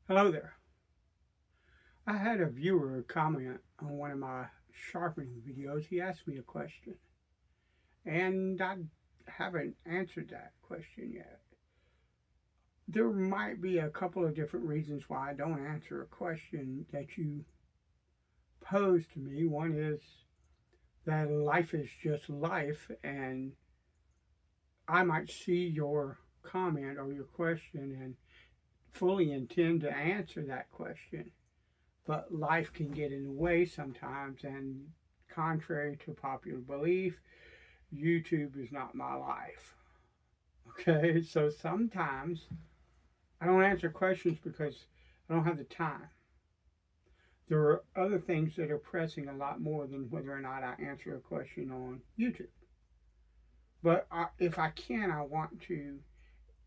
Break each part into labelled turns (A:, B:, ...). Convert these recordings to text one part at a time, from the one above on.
A: Hello there. I had a viewer comment on one of my sharpening videos. He asked me a question, and I haven't answered that question yet. There might be a couple of different reasons why I don't answer a question that you pose to me. One is that life is just life, and I might see your comment or your question and fully intend to answer that question, but life can get in the way sometimes. And contrary to popular belief, YouTube is not my life. Okay, so sometimes I don't answer questions because I don't have the time. There are other things that are pressing a lot more than whether or not I answer a question on YouTube. But if I can, I want to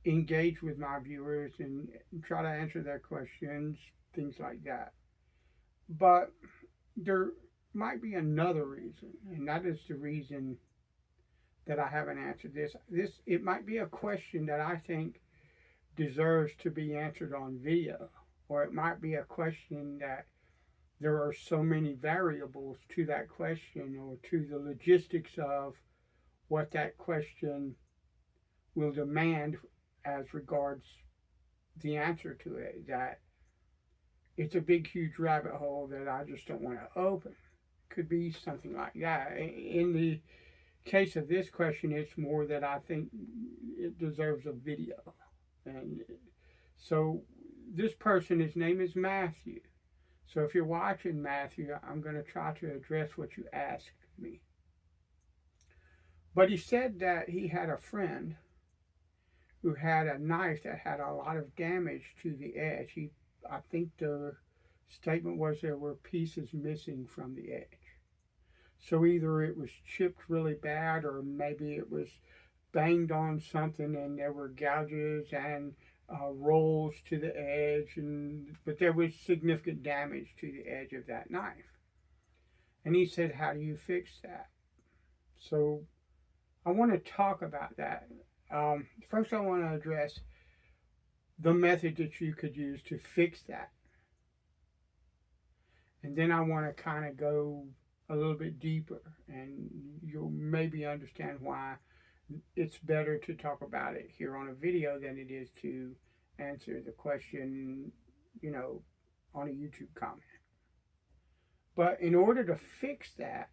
A: engage with my viewers and try to answer their questions, things like that. But there might be another reason, and that is the reason that I haven't answered this. It might be a question that I think deserves to be answered on video, or it might be a question that there are so many variables to that question or to the logistics of what that question will demand as regards the answer to it, that it's a big huge rabbit hole that I just don't want to open. Could be something like that. In the case of this question, it's more that I think it deserves a video. And so this person, his name is Matthew. So if you're watching, Matthew, I'm going to try to address what you asked me. But he said that he had a friend who had a knife that had a lot of damage to the edge. I think the statement was there were pieces missing from the edge. So either it was chipped really bad, or maybe it was banged on something and there were gouges and rolls to the edge, but there was significant damage to the edge of that knife. And he said, how do you fix that? So I want to talk about that. First, I want to address the method that you could use to fix that. And then I want to kind of go a little bit deeper, and you'll maybe understand why it's better to talk about it here on a video than it is to answer the question, on a YouTube comment. But in order to fix that,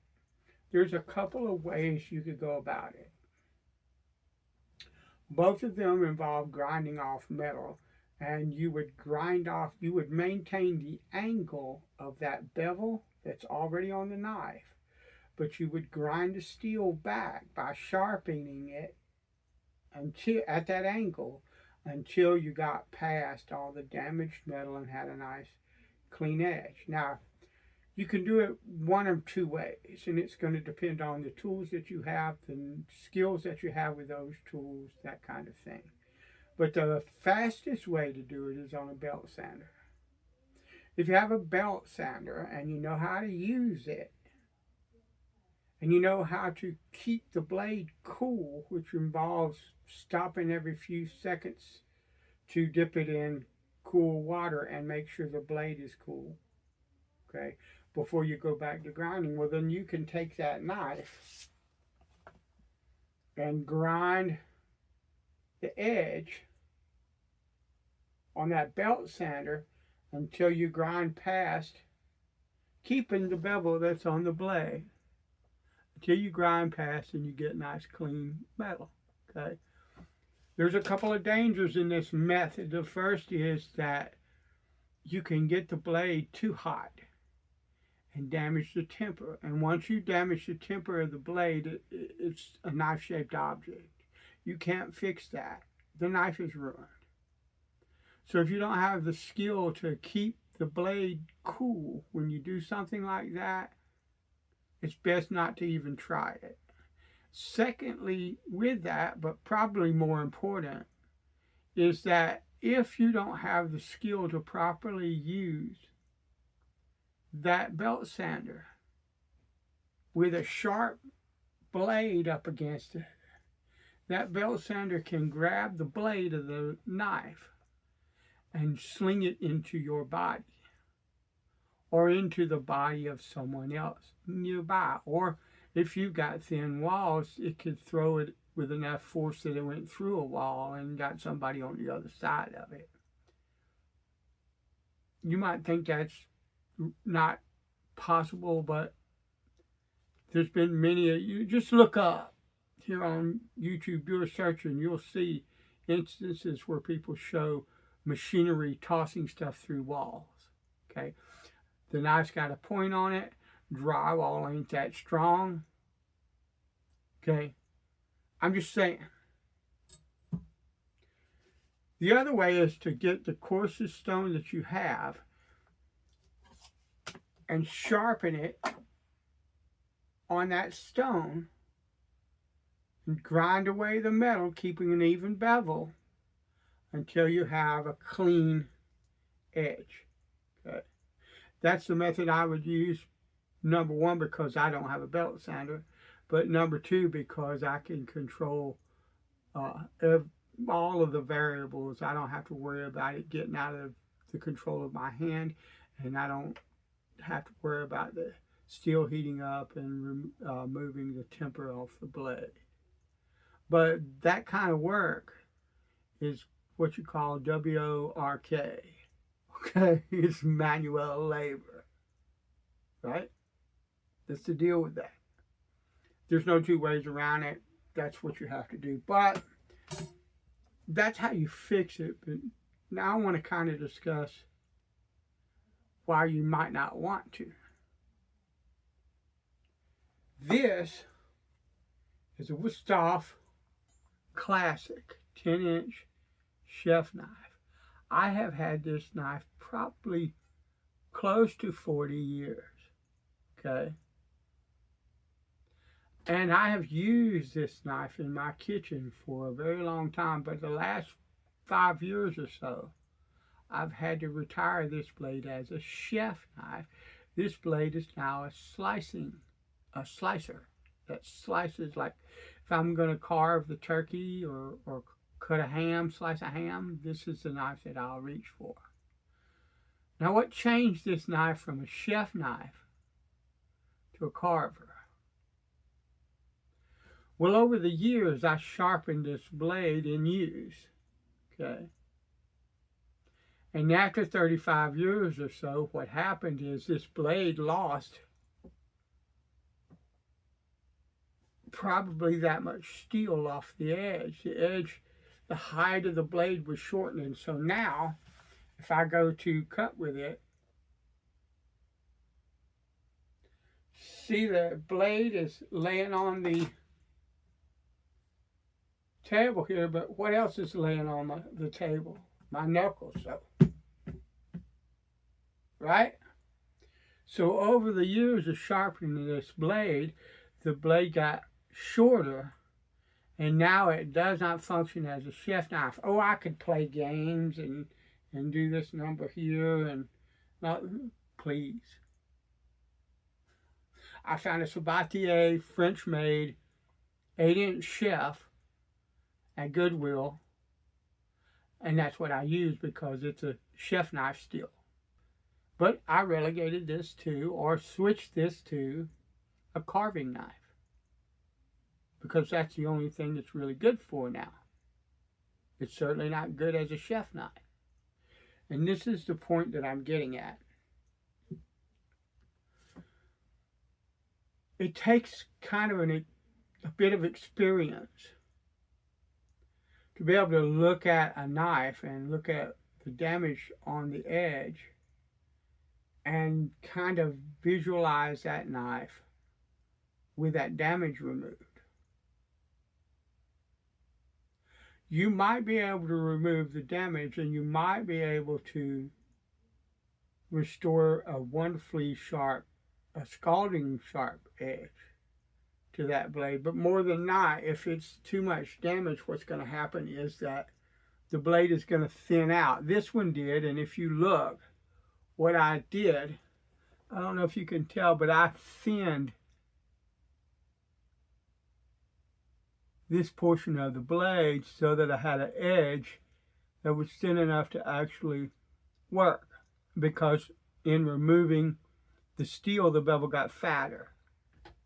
A: there's a couple of ways you could go about it. Both of them involve grinding off metal, and you would maintain the angle of that bevel that's already on the knife, but you would grind the steel back by sharpening it until at that angle until you got past all the damaged metal and had a nice clean edge. Now, you can do it one of two ways, and it's going to depend on the tools that you have, the skills that you have with those tools, that kind of thing. But the fastest way to do it is on a belt sander. If you have a belt sander and you know how to use it, and you know how to keep the blade cool, which involves stopping every few seconds to dip it in cool water and make sure the blade is cool, okay, before you go back to grinding, well, then you can take that knife and grind the edge on that belt sander until you grind past, keeping the bevel that's on the blade, until you grind past and you get nice clean metal, okay? There's a couple of dangers in this method. The first is that you can get the blade too hot and damage the temper. And once you damage the temper of the blade, it's a knife-shaped object. You can't fix that. The knife is ruined. So if you don't have the skill to keep the blade cool when you do something like that, it's best not to even try it. Secondly, with that, but probably more important, is that if you don't have the skill to properly use that belt sander with a sharp blade up against it, that belt sander can grab the blade of the knife and sling it into your body or into the body of someone else nearby. Or if you've got thin walls, it could throw it with enough force that it went through a wall and got somebody on the other side of it. You might think that's not possible, but there's been many. You just look up here on YouTube, do a search, and you'll see instances where people show machinery tossing stuff through walls. Okay, the knife's got a point on it. Drywall ain't that strong. Okay, I'm just saying. The other way is to get the coarsest stone that you have and sharpen it on that stone and grind away the metal, keeping an even bevel until you have a clean edge. Okay. That's the method I would use, number one, because I don't have a belt sander, but number two, because I can control all of the variables. I don't have to worry about it getting out of the control of my hand, and I don't have to worry about the steel heating up and moving the temper off the blade. But that kind of work is what you call WORK. Okay, it's manual labor, right? That's the deal with that. There's no two ways around it. That's what you have to do. But that's how you fix it. But now I want to kind of discuss why you might not want to. This is a Wusthof Classic 10-inch chef knife. I have had this knife probably close to 40 years, okay? And I have used this knife in my kitchen for a very long time, but the last 5 years or so, I've had to retire this blade as a chef knife. This blade is now a slicer that slices, like if I'm going to carve the turkey or cut a ham, slice a ham, this is the knife that I'll reach for. Now, what changed this knife from a chef knife to a carver? Well, over the years, I sharpened this blade in use, okay? And after 35 years or so, what happened is this blade lost probably that much steel off the edge. The height of the blade was shortening. So now, if I go to cut with it, see the blade is laying on the table here, but what else is laying on the table? My knuckles, so. Right? So over the years of sharpening this blade, the blade got shorter, and now it does not function as a chef knife. Oh, I could play games and do this number here, and not, please. I found a Sabatier French-made 8-inch chef at Goodwill, and that's what I use because it's a chef knife still. But I relegated this to, or switched this to, a carving knife, because that's the only thing it's really good for now. It's certainly not good as a chef knife. And this is the point that I'm getting at. It takes kind of a bit of experience to be able to look at a knife and look at the damage on the edge and kind of visualize that knife with that damage removed. You might be able to remove the damage, and you might be able to restore a wonderfully sharp, a scalding sharp edge to that blade. But more than not, if it's too much damage, what's going to happen is that the blade is going to thin out. This one did, and if you look, what I did, I don't know if you can tell, but I thinned this portion of the blade so that I had an edge that was thin enough to actually work, because in removing the steel, the bevel got fatter,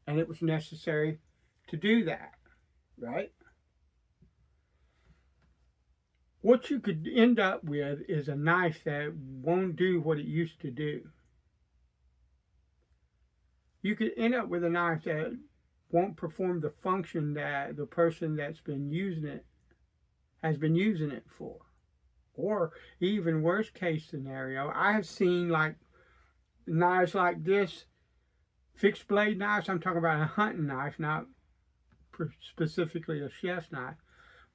A: and it was necessary to do that, right? What you could end up with is a knife that won't do what it used to do. You could end up with a knife that won't perform the function that the person that's been using it has been using it for. Or even worst case scenario, I have seen like knives like this, fixed blade knives. I'm talking about a hunting knife, not specifically a chef's knife.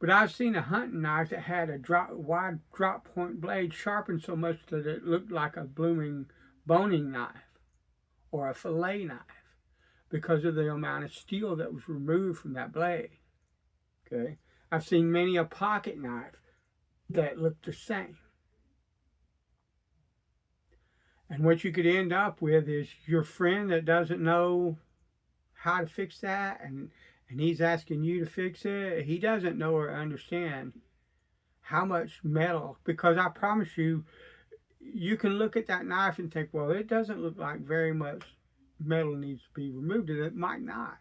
A: But I've seen a hunting knife that had a wide drop point blade sharpened so much that it looked like a blooming boning knife or a fillet knife because of the amount of steel that was removed from that blade. Okay, I've seen many a pocket knife that looked the same. And what you could end up with is your friend that doesn't know how to fix that, and he's asking you to fix it. He doesn't know or understand how much metal, because I promise you, you can look at that knife and think, well, it doesn't look like very much metal needs to be removed, and it might not.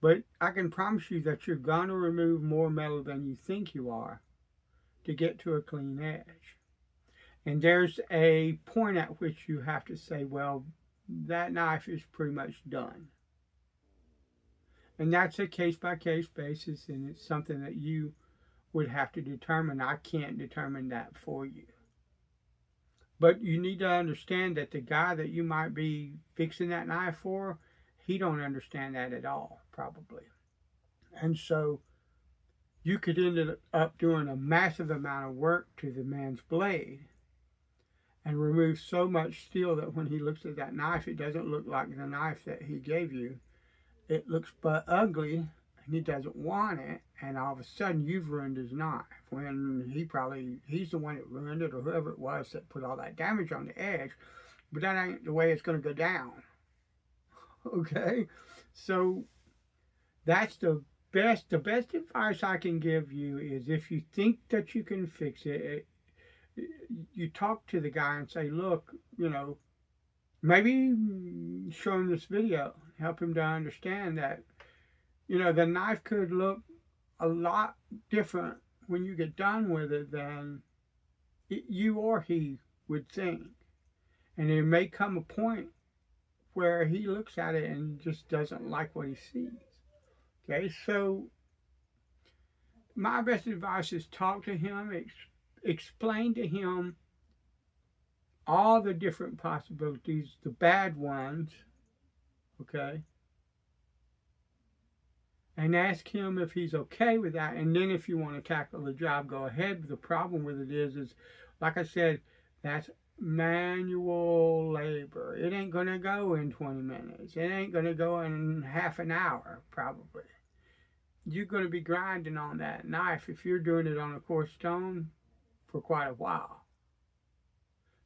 A: But I can promise you that you're going to remove more metal than you think you are to get to a clean edge. And there's a point at which you have to say, well, that knife is pretty much done. And that's a case-by-case basis, and it's something that you would have to determine. I can't determine that for you. But you need to understand that the guy that you might be fixing that knife for, he don't understand that at all, probably. And so you could end up doing a massive amount of work to the man's blade and remove so much steel that when he looks at that knife, it doesn't look like the knife that he gave you. It looks but ugly, and he doesn't want it, and all of a sudden you've ruined his knife, when he's the one that ruined it, or whoever it was that put all that damage on the edge. But that ain't the way it's going to go down. Okay? So that's the best advice I can give you is, if you think that you can fix it, you talk to the guy and say, look, maybe show him this video, help him to understand that, the knife could look a lot different when you get done with it than you or he would think. And there may come a point where he looks at it and just doesn't like what he sees. Okay, so my best advice is talk to him, explain to him all the different possibilities, the bad ones, okay? And ask him if he's okay with that. And then if you want to tackle the job, go ahead. But the problem with it is like I said, that's manual labor. It ain't going to go in 20 minutes. It ain't going to go in half an hour, probably. You're going to be grinding on that knife, if you're doing it on a coarse stone, for quite a while.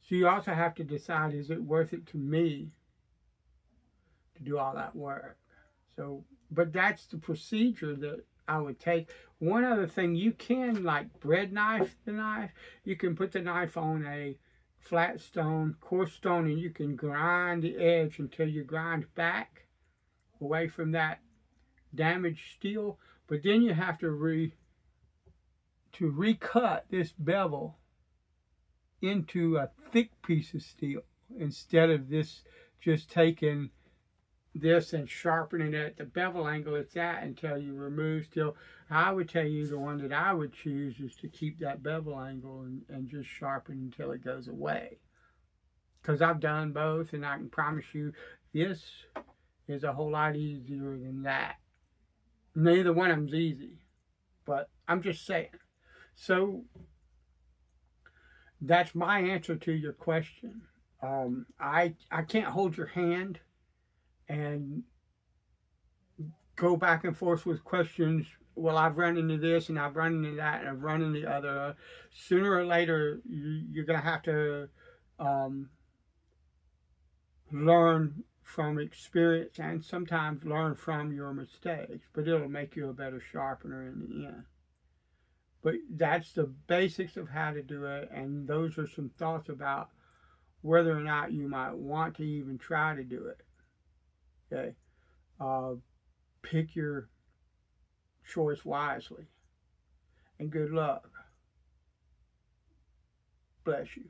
A: So you also have to decide, is it worth it to me to do all that work? So, but that's the procedure that I would take. One other thing, you can like bread knife the knife. You can put the knife on a flat stone, coarse stone, and you can grind the edge until you grind back away from that damaged steel. But then you have to recut this bevel into a thick piece of steel, instead of this just taking this and sharpening it at the bevel angle it's at until you remove steel. I would tell you the one that I would choose is to keep that bevel angle and just sharpen until it goes away. Because I've done both, and I can promise you this is a whole lot easier than that. Neither one of them's easy, but I'm just saying. So that's my answer to your question. I can't hold your hand and go back and forth with questions. Well, I've run into this, and I've run into that, and I've run into the other. Sooner or later, you're going to have to learn from experience, and sometimes learn from your mistakes, but it'll make you a better sharpener in the end. But that's the basics of how to do it, and those are some thoughts about whether or not you might want to even try to do it. Okay, uh, pick your choice wisely, and good luck. Bless you.